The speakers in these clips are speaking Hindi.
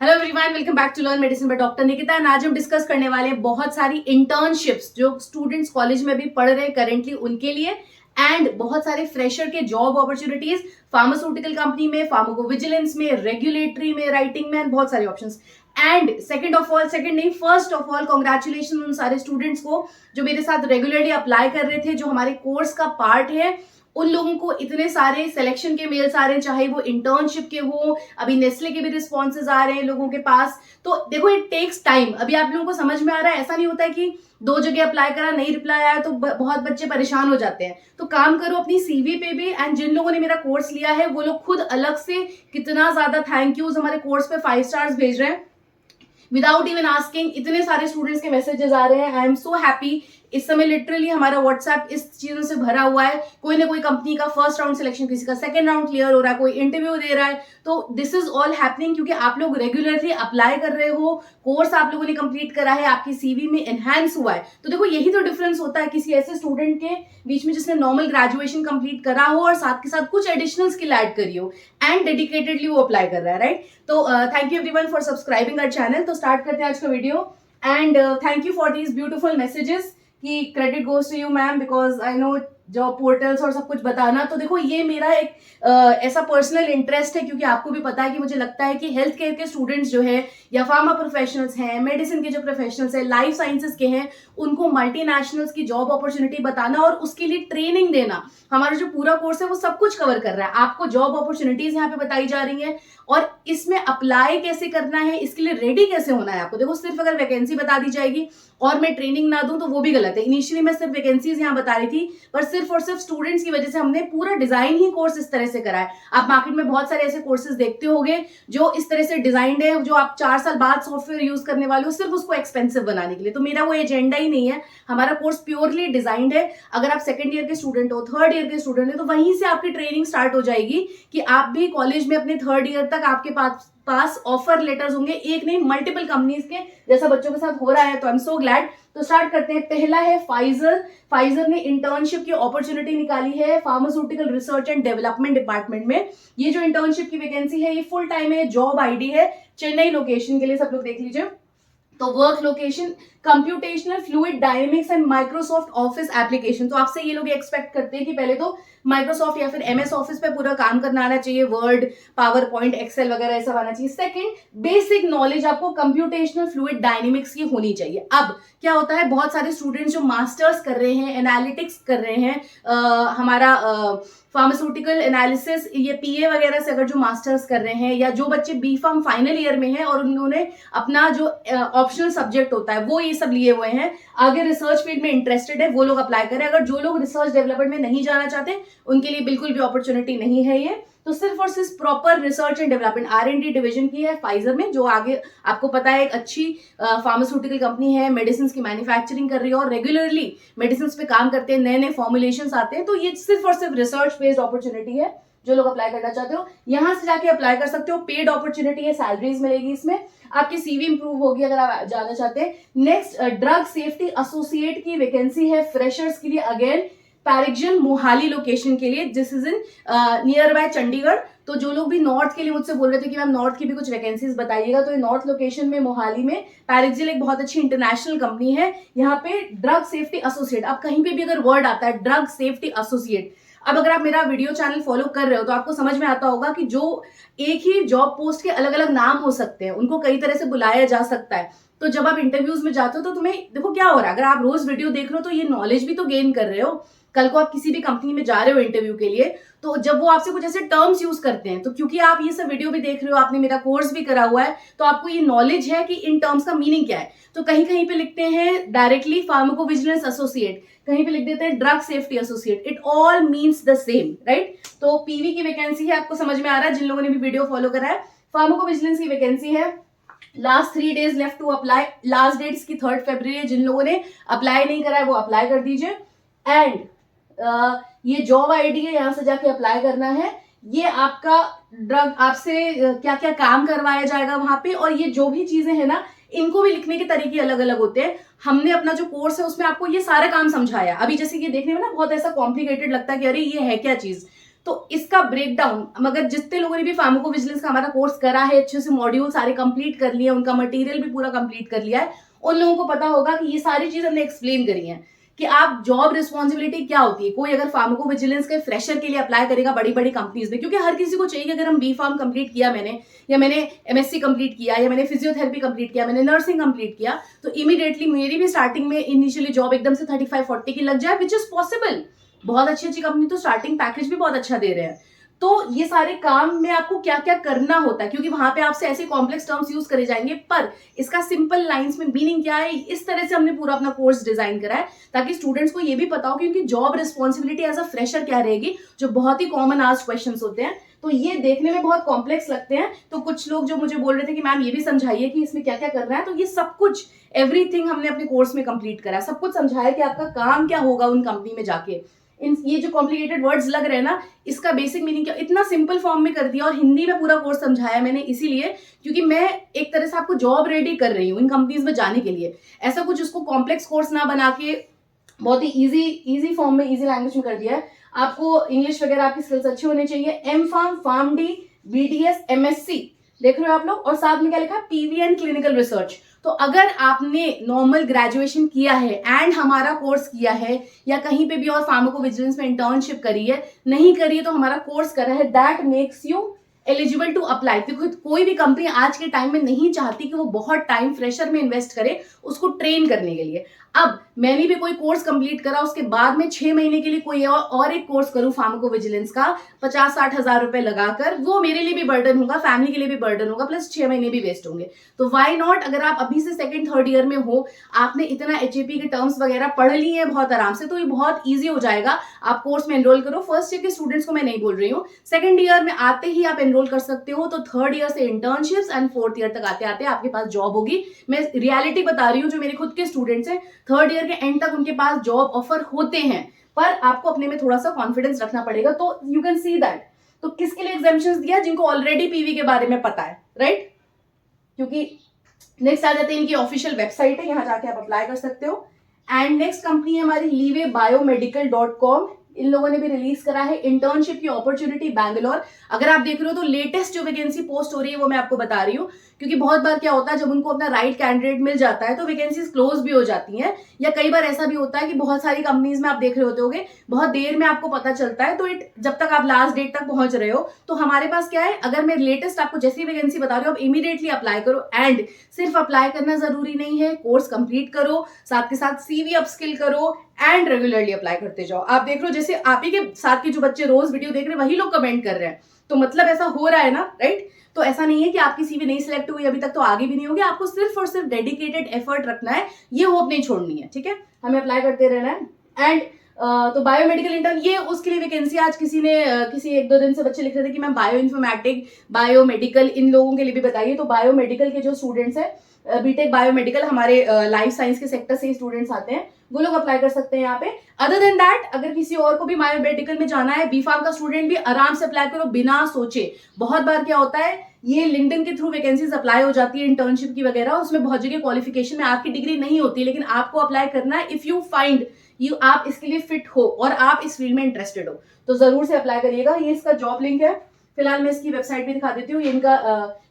Hello everyone, welcome back to learn medicine by doctor Nikita. आज हम डिस्कस करने वाले हैं बहुत सारी इंटर्नशिप्स जो स्टूडेंट्स कॉलेज में भी पढ़ रहे हैं करेंटली उनके लिए, एंड बहुत सारे फ्रेशर के जॉब अपॉर्चुनिटीज फार्मास्यूटिकल कंपनी में, फार्माकोविजिलेंस में, रेगुलेटरी में, राइटिंग में, बहुत सारे ऑप्शंस। एंड सेकंड नहीं, फर्स्ट ऑफ ऑल कॉन्ग्रेचुलेशन उन सारे स्टूडेंट्स को जो मेरे साथ रेगुलरली अप्लाई कर रहे थे, जो हमारे कोर्स का पार्ट है। उन लोगों को इतने सारे सिलेक्शन के मेल्स आ रहे हैं, चाहे वो इंटर्नशिप के हो, अभी नेस्ले के भी रिस्पॉन्सेज आ रहे हैं लोगों के पास। तो देखो, इट टेक्स टाइम। अभी आप लोगों को समझ में आ रहा है, ऐसा नहीं होता है कि 2 जगह अप्लाई करा नहीं रिप्लाई आया तो बहुत बच्चे परेशान हो जाते हैं। तो काम करो अपनी सीवी पे भी। एंड जिन लोगों ने मेरा कोर्स लिया है वो लोग खुद अलग से कितना ज्यादा थैंक यूज हमारे कोर्स पे 5 स्टार्स भेज रहे हैं विदाउट इवन आस्किंग। इतने सारे स्टूडेंट्स के मैसेजेस आ रहे हैं। I am so happy. इस समय लिटरली हमारा व्हाट्सएप इस चीजों से भरा हुआ है। कोई ना कोई कंपनी का फर्स्ट राउंड सिलेक्शन, किसी का सेकंड राउंड क्लियर हो रहा है, कोई इंटरव्यू दे रहा है। तो दिस इज ऑल हैपनिंग क्योंकि आप लोग रेगुलरली अप्लाई कर रहे हो, कोर्स आप लोगों ने कंप्लीट करा है, आपकी सीवी में एनहांस हुआ है। तो देखो, यही तो डिफरेंस होता है किसी ऐसे स्टूडेंट के बीच में जिसने नॉर्मल ग्रेजुएशन कंप्लीट करा हो और साथ के साथ कुछ एडिशनल स्किल ऐड करी हो एंड डेडिकेटेडली वो अप्लाई कर रहा है, राइट? तो thank you everyone for subscribing our channel. तो स्टार्ट करते हैं आज का video. And thank you for these beautiful messages कि credit goes to you ma'am, because I know job portals और सब कुछ बताना। तो देखो, ये मेरा एक ऐसा पर्सनल इंटरेस्ट है क्योंकि आपको भी पता है कि मुझे लगता है कि हेल्थ केयर के स्टूडेंट्स जो है या फार्मा प्रोफेशनल्स हैं, मेडिसिन के जो प्रोफेशनल्स हैं, लाइफ साइंसेस के हैं, उनको मल्टीनेशनल्स की जॉब अपॉर्चुनिटी बताना और उसके लिए ट्रेनिंग देना, हमारा जो पूरा कोर्स है वो सब कुछ कवर कर रहा है। आपको जॉब अपॉर्चुनिटीज यहाँ पे बताई जा रही है और इसमें अप्लाई कैसे करना है, इसके लिए रेडी कैसे होना है आपको। देखो, सिर्फ अगर वैकेंसी बता दी जाएगी और मैं ट्रेनिंग ना दूं तो वो भी गलत है। इनिशियली मैं सिर्फ वैकेंसीज यहाँ बता रही थी, पर सिर्फ और सिर्फ स्टूडेंट्स की वजह से हमने पूरा डिजाइन ही कोर्स इस तरह से करा है। आप मार्केट में बहुत सारे ऐसे कोर्सेज देखते होंगे जो इस तरह से डिजाइंड है, जो आप 4 साल बाद सॉफ्टवेयर यूज करने वाले हो सिर्फ उसको एक्सपेंसिव बनाने के लिए। तो मेरा वो एजेंडा ही नहीं है। हमारा कोर्स प्योरली डिजाइंड है। अगर आप सेकंड ईयर के स्टूडेंट हो, थर्ड ईयर के स्टूडेंट हो, तो वहीं से आपकी ट्रेनिंग स्टार्ट हो जाएगी कि आप भी कॉलेज में अपने थर्ड ईयर तक आपके पास ऑफर लेटर्स होंगे, एक नहीं मल्टीपल कंपनीज के, जैसा बच्चों के साथ हो रहा है। तो आई एम सो ग्लैड। तो स्टार्ट करते हैं। पहला है फाइजर ने इंटर्नशिप की अपॉर्चुनिटी निकाली है pharmaceutical research and development department में। ये जो इंटर्नशिप की वैकेंसी है ये फुल टाइम है, जॉब आईडी है चेन्नई लोकेशन के लिए, सब लोग देख लीजिए। तो work location computational fluid dynamics and Microsoft office application. तो आपसे ये लोग एक्सपेक्ट करते हैं कि पहले तो माइक्रोसॉफ्ट या फिर एमएस ऑफिस पे पूरा काम करना आना चाहिए, वर्ड, पावर पॉइंट, एक्सेल वगैरह सब आना चाहिए। सेकंड, बेसिक नॉलेज आपको कंप्यूटेशनल फ्लूइड डायनेमिक्स की होनी चाहिए। अब क्या होता है, बहुत सारे स्टूडेंट्स जो मास्टर्स कर रहे हैं, एनालिटिक्स कर रहे हैं, हमारा फार्मास्यूटिकल एनालिसिस, ये पीए वगैरह से अगर जो मास्टर्स कर रहे हैं, या जो बच्चे बी फार्म फाइनल ईयर में हैं और उन्होंने अपना जो ऑप्शनल सब्जेक्ट होता है वो ये सब लिए हुए हैं, आगे रिसर्च फील्ड में इंटरेस्टेड है, वो लोग अप्लाई करें। अगर जो लोग रिसर्च डेवलपमेंट में नहीं जाना चाहते उनके लिए बिल्कुल भी अपॉर्चुनिटी नहीं है ये। तो सिर्फ और सिर्फ proper research and development R&D division की है फाइजर में, जो आगे आपको पता है एक अच्छी फार्मास्यूटिकल कंपनी है, मेडिसिन की मैन्युफैक्चरिंग कर रही है और रेगुलरली मेडिसिन पे काम करते हैं, नए नए फॉर्मुलेशंस आते हैं। तो ये सिर्फ और सिर्फ रिसर्च बेस्ड अपॉर्चुनिटी है। जो लोग अप्लाई करना चाहते हो यहां से जाके अप्लाई कर सकते हो। पेड अपॉर्चुनिटी है, सैलरीज मिलेगी इसमें, आपकी सीवी इंप्रूव होगी अगर आप जाना चाहते हैं। नेक्स्ट, ड्रग सेफ्टी एसोसिएट की वैकेंसी है फ्रेशर्स के लिए, अगेन पैरिक्जन मोहाली लोकेशन के लिए। This is in near by Chandigarh. तो जो लोग भी नॉर्थ के लिए मुझसे बोल रहे थे कि मैम नॉर्थ की भी कुछ वैकेंसीज बताइएगा, तो ये नॉर्थ लोकेशन में मोहाली में पैरिक्जल एक बहुत अच्छी इंटरनेशनल कंपनी है। यहाँ पे ड्रग सेफ्टी एसोसिएट, आप कहीं पे भी अगर वर्ड आता है ड्रग सेफ्टी एसोसिएट, अब अगर आप मेरा वीडियो चैनल फॉलो कर रहे हो तो आपको समझ में आता होगा कि जो एक ही जॉब पोस्ट के अलग अलग नाम हो सकते हैं, उनको कई तरह से बुलाया जा सकता है। तो जब आप इंटरव्यूज में जाते हो तो तुम्हें देखो क्या हो रहा है, अगर आप रोज वीडियो देख रहे हो तो ये नॉलेज भी तो गेन कर रहे हो। कल को आप किसी भी कंपनी में जा रहे हो इंटरव्यू के लिए, तो जब वो आपसे कुछ ऐसे टर्म्स यूज करते हैं, तो क्योंकि आप ये सब वीडियो भी देख रहे हो, आपने मेरा कोर्स भी करा हुआ है, तो आपको ये नॉलेज है कि इन टर्म्स का मीनिंग क्या है। तो कहीं कहीं पे लिखते हैं डायरेक्टली फार्माकोविजिलेंस एसोसिएट, कहीं पे लिख देते हैं drug safety associate, it all means the same, right? तो पीवी की वैकेंसी है, आपको समझ में आ रहा है जिन लोगों ने भी वीडियो फॉलो करा है। फार्माकोविजिलेंस की वैकेंसी है, last 3 days left to apply, last date इसकी 3 फरवरी है। जिन लोगों ने अप्लाई नहीं करा है वो अप्लाई कर दीजिए। एंड ये जॉब आईडी है, यहां से जाके अप्लाई करना है। ये आपका ड्रग, आपसे क्या क्या काम करवाया जाएगा वहां पे, और ये जो भी चीजें हैं ना, इनको भी लिखने के तरीके अलग अलग होते हैं। हमने अपना जो कोर्स है उसमें आपको ये सारा काम समझाया। अभी जैसे ये देखने में ना बहुत ऐसा कॉम्प्लिकेटेड लगता है कि अरे ये है क्या चीज, तो इसका ब्रेकडाउन, मगर जितने लोगों ने भी फार्माकोविजिलेंस का हमारा कोर्स करा है, अच्छे से मॉड्यूल सारे कंप्लीट कर लिए, उनका मटेरियल भी पूरा कंप्लीट कर लिया है, उन लोगों को पता होगा कि ये सारी चीज हमने एक्सप्लेन करी है कि आप जॉब रिस्पॉन्सिबिलिटी क्या होती है। कोई अगर फार्माकोविजिलेंस के फ्रेशर के लिए अप्लाई करेगा बड़ी बड़ी कंपनीज में, क्योंकि हर किसी को चाहिए कि अगर हम बी फार्म कंप्लीट किया मैंने, या मैंने एमएससी कंप्लीट किया, या मैंने फिजियोथेरेपी कंप्लीट किया, मैंने नर्सिंग कंप्लीट किया, तो इमीडिएटली मेरी भी स्टार्टिंग में इनिशियली जॉब एकदम से 35-40 की लग जाए, विच इज पॉसिबल। बहुत अच्छी अच्छी कंपनी तो स्टार्टिंग पैकेज भी बहुत अच्छा दे रहे हैं। तो ये सारे काम में आपको क्या क्या करना होता है, क्योंकि वहां पे आपसे ऐसे कॉम्प्लेक्स टर्म्स यूज करे जाएंगे, पर इसका सिंपल लाइंस में मीनिंग क्या है, इस तरह से हमने पूरा अपना कोर्स डिजाइन करा है ताकि स्टूडेंट्स को ये भी पता हो कि उनकी job responsibility as a fresher क्या रहेगी, जो बहुत ही कॉमन आज क्वेश्चंस होते हैं। तो ये देखने में बहुत कॉम्प्लेक्स लगते हैं, तो कुछ लोग जो मुझे बोल रहे थे कि मैम ये भी समझाइए कि इसमें क्या क्या करना है, तो ये सब कुछ एवरीथिंग हमने अपने कोर्स में कंप्लीट करा, सब कुछ समझाया कि आपका काम क्या होगा उन कंपनी में जाके। ये जो कॉम्प्लिकेटेड वर्ड्स लग रहे हैं ना, इसका बेसिक मीनिंग क्या, इतना सिंपल फॉर्म में कर दिया, और हिंदी में पूरा कोर्स समझाया मैंने, इसीलिए क्योंकि मैं एक तरह से आपको जॉब रेडी कर रही हूँ इन कंपनीज में जाने के लिए। ऐसा कुछ उसको कॉम्प्लेक्स कोर्स ना बना के बहुत ही इजी फॉर्म में, इजी लैंग्वेज में कर दिया है। आपको इंग्लिश वगैरह आपकी स्किल्स अच्छी होनी चाहिए। M pharm, pharm D, BDS, MSc देख रहे हो आप लोग, और साथ में क्या लिखा, पीवीएन क्लिनिकल रिसर्च। तो अगर आपने नॉर्मल ग्रेजुएशन किया है एंड हमारा कोर्स किया है, या कहीं पे भी और फार्माकोविजिलेंस में इंटर्नशिप करी है, नहीं करी है तो हमारा कोर्स करा है, that makes you eligible to apply. क्योंकि कोई भी कंपनी आज के टाइम में नहीं चाहती कि वो बहुत टाइम फ्रेशर में इन्वेस्ट करे उसको ट्रेन करने के लिए। अब मैंने भी कोई कोर्स कंप्लीट करा, उसके बाद में 6 महीने के लिए कोई और एक कोर्स करूं फार्माकोविजिलेंस का 50-60 हजार रुपए लगाकर, वो मेरे लिए भी बर्डन होगा, फैमिली के लिए भी बर्डन होगा, प्लस 6 महीने भी वेस्ट होंगे। तो व्हाई नॉट, अगर आप अभी से 2nd-3rd ईयर में हो, आपने इतना एचएपी के टर्म्स वगैरह पढ़ लिए हैं बहुत आराम से, तो ये बहुत ईजी हो जाएगा। आप कोर्स में एनरोल करो। फर्स्ट ईयर के स्टूडेंट्स को मैं नहीं बोल रही हूँ, 2nd ईयर में आते ही आप एनरोल कर सकते हो, तो 3rd ईयर से इंटर्नशिप्स एंड 4th ईयर तक आते आते आपके पास जॉब होगी। मैं रियलिटी बता रही हूँ, जो मेरे खुद के स्टूडेंट्स हैं 3rd ईयर के एंड तक उनके पास जॉब ऑफर होते हैं, पर आपको अपने में थोड़ा सा कॉन्फिडेंस रखना पड़ेगा। तो यू कैन सी दैट। तो किसके लिए एग्जामिशंस दिया, जिनको ऑलरेडी पीवी के बारे में पता है, राइट। क्योंकि नेक्स्ट आ जाते हैं इनकी ऑफिशियल वेबसाइट है, यहां जाके आप अप्लाई कर सकते हो। एंड नेक्स्ट कंपनी है हमारी leewaybiomedical.com। इन लोगों ने भी रिलीज करा है इंटर्नशिप की अपॉर्चुनिटी बैंगलोर। अगर आप देख रहे हो तो लेटेस्ट जो वैकेंसी पोस्ट हो रही है वो मैं आपको बता रही हूँ, क्योंकि बहुत बार क्या होता है, जब उनको अपना राइट कैंडिडेट मिल जाता है तो वैकेंसीज क्लोज भी हो जाती हैं, या कई बार ऐसा भी होता है कि बहुत सारी कंपनीज में आप देख रहे होते होगे बहुत देर में आपको पता चलता है, तो जब तक आप लास्ट डेट तक पहुंच रहे हो, तो हमारे पास क्या है, अगर मैं लेटेस्ट आपको जैसी वैकेंसी बता रही हूँ, आप इमीडिएटली अप्लाई करो। एंड सिर्फ अप्लाई करना जरूरी नहीं है, कोर्स कंप्लीट करो, साथ के साथ सीवी अपस्किल करो एंड रेगुलरली अप्लाई करते जाओ। आप देख रहे हो जैसे आप ही के साथ के जो बच्चे रोज वीडियो देख रहे हैं वही लोग कमेंट कर रहे हैं, तो मतलब ऐसा हो रहा है ना, राइट। तो ऐसा नहीं है कि आपकी सीवी नहीं सिलेक्ट हुई अभी तक तो आगे भी नहीं होगी, आपको सिर्फ और सिर्फ डेडिकेटेड एफर्ट रखना है, ये होप नहीं छोड़नी है, ठीक है, हमें अप्लाई करते रहना है। एंड तो बायोमेडिकल इंटर्न, ये उसके लिए वैकेंसी आज किसी 1-2 दिन से बच्चे लिख रहे थे कि मैम बायो इन्फॉर्मेटिक, बायोमेडिकल, इन लोगों के लिए भी बताइए। तो बायोमेडिकल के जो स्टूडेंट्स हैं, बीटेक बायोमेडिकल, हमारे लाइफ साइंस के सेक्टर से स्टूडेंट्स आते हैं, वो लोग अप्लाई कर सकते हैं यहाँ पे। अदर देन दैट, अगर किसी और को भी बायोमेडिकल में जाना है, बी फार्म का स्टूडेंट भी आराम से अप्लाई करो बिना सोचे। बहुत बार क्या होता है, ये लिंक्डइन के थ्रू वैकेंसीज अप्लाई हो जाती है इंटर्नशिप की वगैरह, उसमें बहुत जगह क्वालिफिकेशन में आपकी डिग्री नहीं होती, लेकिन आपको अप्लाई करना है इफ यू फाइंड आप इसके लिए फिट हो और आप इस फील्ड में इंटरेस्टेड हो, तो जरूर से अप्लाई करिएगा। ये इसका जॉब लिंक है, फिलहाल मैं इसकी वेबसाइट भी दिखा देती हूँ। ये इनका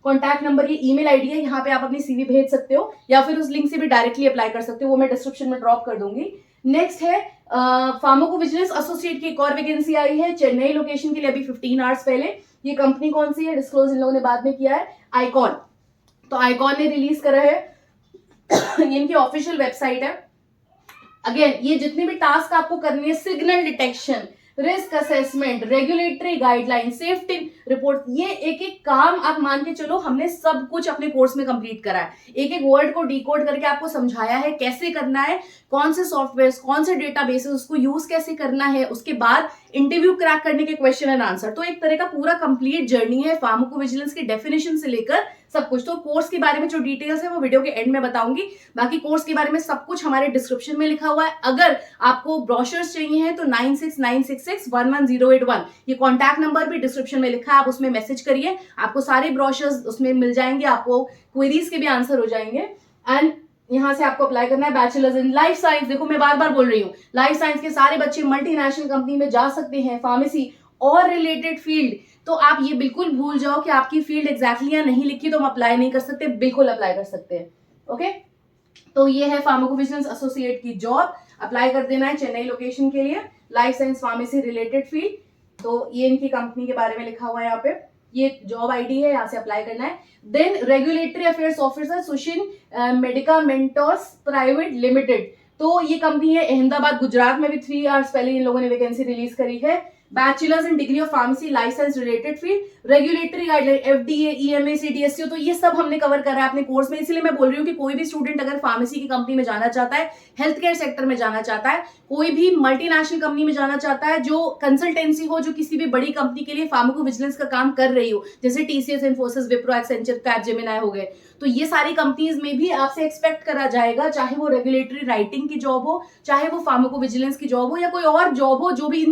कॉन्टैक्ट नंबर, ये ईमेल आईडी है, यहाँ पे आप अपनी सीवी भेज सकते हो, या फिर उस लिंक से भी डायरेक्टली अप्लाई कर सकते हो, वो मैं डिस्क्रिप्शन में ड्रॉप कर दूंगी। नेक्स्ट है फार्माकोविजिलेंस एसोसिएट की एक और वैकेंसी आई है चेन्नई लोकेशन के लिए, अभी 15 आवर्स पहले। ये कंपनी कौन सी है, डिस्क्लोज इन लोगों ने बाद में किया है, आईकॉन। तो आईकॉन ने रिलीज करा है, ये इनकी ऑफिशियल वेबसाइट है। अगेन, ये जितने भी टास्क आपको करनी है, signal detection, risk assessment, regulatory guideline, safety report, ये एक एक काम आप मान के चलो हमने सब कुछ अपने कोर्स में कंप्लीट करा है। एक एक वर्ड को डिकोड करके आपको समझाया है कैसे करना है, कौन से सॉफ्टवेयर, कौन से डेटाबेसेस, उसको यूज कैसे करना है, उसके बाद इंटरव्यू क्रैक करने के क्वेश्चन एंड आंसर। तो एक तरह का पूरा कंप्लीट जर्नी है फार्माकोविजिलेंस की डेफिनेशन से लेकर सब कुछ। तो कोर्स के बारे में जो डिटेल्स है वो वीडियो के एंड में बताऊंगी, बाकी कोर्स के बारे में सब कुछ हमारे डिस्क्रिप्शन में लिखा हुआ है। अगर आपको ब्रोशर्स चाहिए हैं तो 9696611081, ये कॉन्टैक्ट नंबर भी डिस्क्रिप्शन में लिखा है, आप उसमें मैसेज करिए, आपको सारे ब्रोशर्स उसमें मिल जाएंगे, आपको क्वेरीज के भी आंसर हो जाएंगे। एंड यहां से आपको अप्लाई करना है बैचलर्स इन लाइफ साइंस। देखो मैं बार बार बोल रही हूँ, लाइफ साइंस के सारे बच्चे मल्टीनेशनल कंपनी में जा सकते हैं, फार्मेसी और रिलेटेड फील्ड, तो आप ये बिल्कुल भूल जाओ कि आपकी फील्ड एग्जैक्टली या नहीं लिखी तो हम अप्लाई नहीं कर सकते, बिल्कुल अप्लाई कर सकते हैं। ओके, तो ये है फार्माकोविजिलेंस एसोसिएट की जॉब, अप्लाई कर देना है चेन्नई लोकेशन के लिए, life science pharmacy related field. तो ये इनकी कंपनी के बारे में लिखा हुआ है यहाँ पे, ये जॉब आईडी है, यहाँ से अप्लाई करना है। Then regulatory affairs officer Sushin Medicamentos private limited, तो ये कंपनी है अहमदाबाद गुजरात में भी 3 आवर्स पहले इन लोगों ने वैकेंसी रिलीज करी है। Bachelors in degree of pharmacy license related field, regulatory guideline FDA EMA CDSU, तो ये सब हमने कवर करा है अपने कोर्स में। इसलिए मैं बोल रही हूँ कि कोई भी स्टूडेंट अगर फार्मेसी की कंपनी में जाना चाहता है, हेल्थ केयर सेक्टर में जाना चाहता है, कोई भी मल्टीनेशनल कंपनी में जाना चाहता है जो कंसल्टेंसी हो, जो किसी भी बड़ी कंपनी के लिए फार्माकोविजिलेंस का काम कर रही हो, जैसे TCS, Infosys, Wipro, Accenture, Capgemini हो गए, तो ये सारी कंपनीज में भी आपसे एक्सपेक्ट करा जाएगा, चाहे वो रेगुलेटरी राइटिंग की जॉब हो, चाहे वो फार्माकोविजिलेंस की जॉब हो, या कोई और जॉब हो जो भी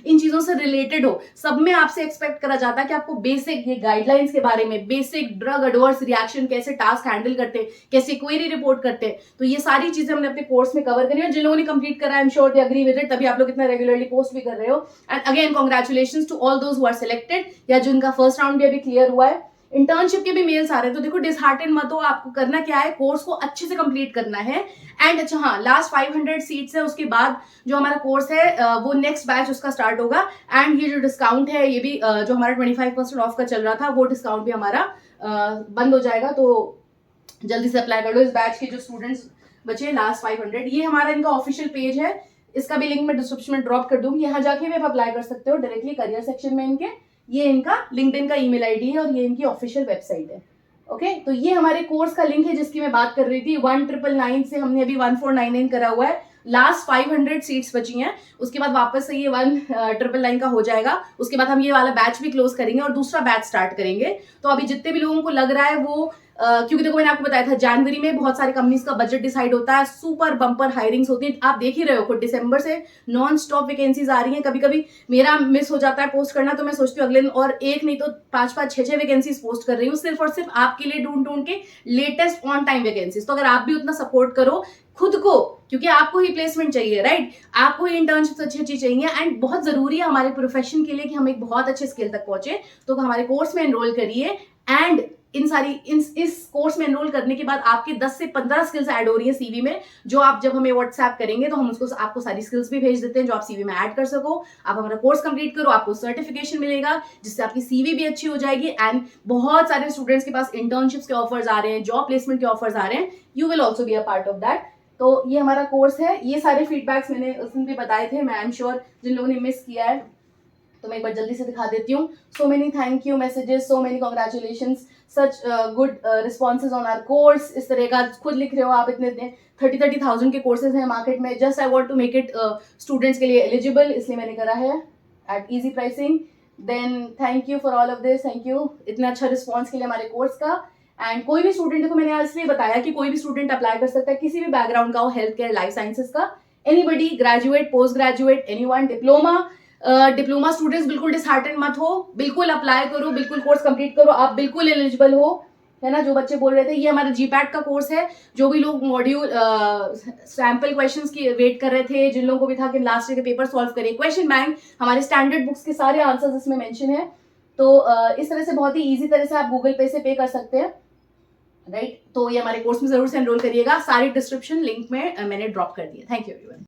इन चीजों से रिलेटेड हो, सब में आपसे एक्सपेक्ट करा जाता है कि आपको बेसिक ये गाइडलाइंस के बारे में, बेसिक ड्रग एडवर्स रिएक्शन कैसे टास्क हैंडल करते हैं, कैसे क्वेरी रिपोर्ट करते हैं, तो ये सारी चीजें हमने अपने कोर्स में कवर करी है। जिन लोगों ने कंप्लीट करा, I am sure they agree with it, तभी आप लोग इतना रेगुलरली पोस्ट भी कर रहे हो। And again congratulations to all those who are selected, या जिनका फर्स्ट राउंड भी अभी क्लियर हुआ है। इंटर्नशिप के भी मेल्स आ रहे हैं, तो देखो डिसहार्टेन मत हो, आपको करना क्या है, कोर्स को अच्छे से कंप्लीट करना है। एंड अच्छा हाँ, लास्ट 500 सीट्स है, उसके बाद जो हमारा कोर्स है वो नेक्स्ट बैच उसका स्टार्ट होगा। एंड ये जो डिस्काउंट है ये भी जो हमारा 25% ऑफ का चल रहा था, वो डिस्काउंट भी हमारा बंद हो जाएगा, तो जल्दी से अप्लाई कर लो। इस बैच के जो स्टूडेंट्स बचे लास्ट 500, ये हमारा इनका ऑफिशियल पेज है, इसका भी लिंक मैं डिस्क्रिप्शन में ड्रॉप कर दूंगी, यहाँ जाके भी आप अप्लाई कर सकते हो डायरेक्टली करियर सेक्शन में इनके। ये इनका लिंक्डइन का ईमेल आईडी है और ये इनकी ऑफिशियल वेबसाइट है। ओके, तो ये हमारे कोर्स का लिंक है जिसकी मैं बात कर रही थी। 1999 से हमने अभी 1499 करा हुआ है, लास्ट 500 सीट्स बची हैं, उसके बाद वापस से ये 1999 का हो जाएगा। उसके बाद हम ये वाला बैच भी क्लोज करेंगे और दूसरा बैच स्टार्ट करेंगे। तो अभी जितने भी लोगों को लग रहा है वो क्योंकि देखो मैंने आपको बताया था जनवरी में बहुत सारी कंपनीज का बजट डिसाइड होता है, सुपर बम्पर हायरिंग्स होती है, आप देख ही रहे हो खुद दिसंबर से नॉन स्टॉप वैकेंसीज आ रही हैं। कभी कभी मेरा मिस हो जाता है पोस्ट करना, तो मैं सोचती हूँ अगले दिन और एक नहीं तो 5-5, 6-6 वैकेंसीज पोस्ट कर रही हूँ, सिर्फ और सिर्फ आपके लिए ढूंढ ढूंढ के लेटेस्ट ऑन टाइम वैकेंसीज। तो अगर आप भी उतना सपोर्ट करो खुद को, क्योंकि आपको ही प्लेसमेंट चाहिए, राइट, आपको ही इंटर्नशिप अच्छी चाहिए, एंड बहुत जरूरी है हमारे प्रोफेशन के लिए कि हम एक बहुत अच्छे स्किल तक पहुंचे। तो हमारे कोर्स में एनरोल करिए, एंड इस कोर्स में एनरोल करने के बाद आपके 10 से 15 स्किल्स ऐड हो रही है सीवी में, जो आप जब हमें व्हाट्सएप करेंगे तो हम उसको आपको सारी स्किल्स भी भेज देते हैं जो आप सीवी में ऐड कर सको। आप हमारा कोर्स कंप्लीट करो, आपको सर्टिफिकेशन मिलेगा जिससे आपकी सीवी भी अच्छी हो जाएगी, एंड बहुत सारे स्टूडेंट्स के पास इंटर्नशिप्स के ऑफर्स आ रहे हैं, जॉब प्लेसमेंट के ऑफर्स आ रहे हैं, you will also be a part of that. तो ये हमारा कोर्स है, ये सारे फीडबैक्स मैंने उस दिन भी बताए थे, मैं आई एम श्योर जिन लोगों ने मिस किया है तो मैं एक बार जल्दी से दिखा देती हूँ। So many thank you messages, so many congratulations, such good responses on our course. इस तरह का खुद लिख रहे हो आप, इतने 30,000 के कोर्सेज हैं मार्केट में, just I want to make it students के लिए एलिजिबल, इसलिए मैंने करा है at easy pricing. Then thank you for all of this, thank you इतना अच्छा रिस्पॉन्स के लिए हमारे कोर्स का। एंड कोई भी स्टूडेंट, देखो मैंने इसलिए बताया कि कोई भी स्टूडेंट अप्लाई कर सकता है, किसी भी बैकग्राउंड का हो, हेल्थ केयर, लाइफ साइंसेज का, anybody, graduate, post graduate, anyone, diploma students बिल्कुल डिसहार्टन मत हो, बिल्कुल अप्लाई करो, बिल्कुल कोर्स कंप्लीट करो, आप बिल्कुल एलिजिबल हो, है ना। जो बच्चे बोल रहे थे, ये हमारा जीपैट का कोर्स है, जो भी लोग मॉड्यूल सैंपल क्वेश्चंस की वेट कर रहे थे, जिन लोगों को भी था कि लास्ट ईयर के पेपर सॉल्व करें, क्वेश्चन बैंक, हमारे स्टैंडर्ड बुक्स के सारे आंसर्स इसमें मेंशन है। तो इस तरह से बहुत ही ईजी तरह से आप गूगल पे से पे कर सकते हैं, राइट। तो ये हमारे कोर्स में जरूर से एनरोल करिएगा, सारी डिस्क्रिप्शन लिंक में मैंने ड्रॉप कर दिया। Thank you everyone.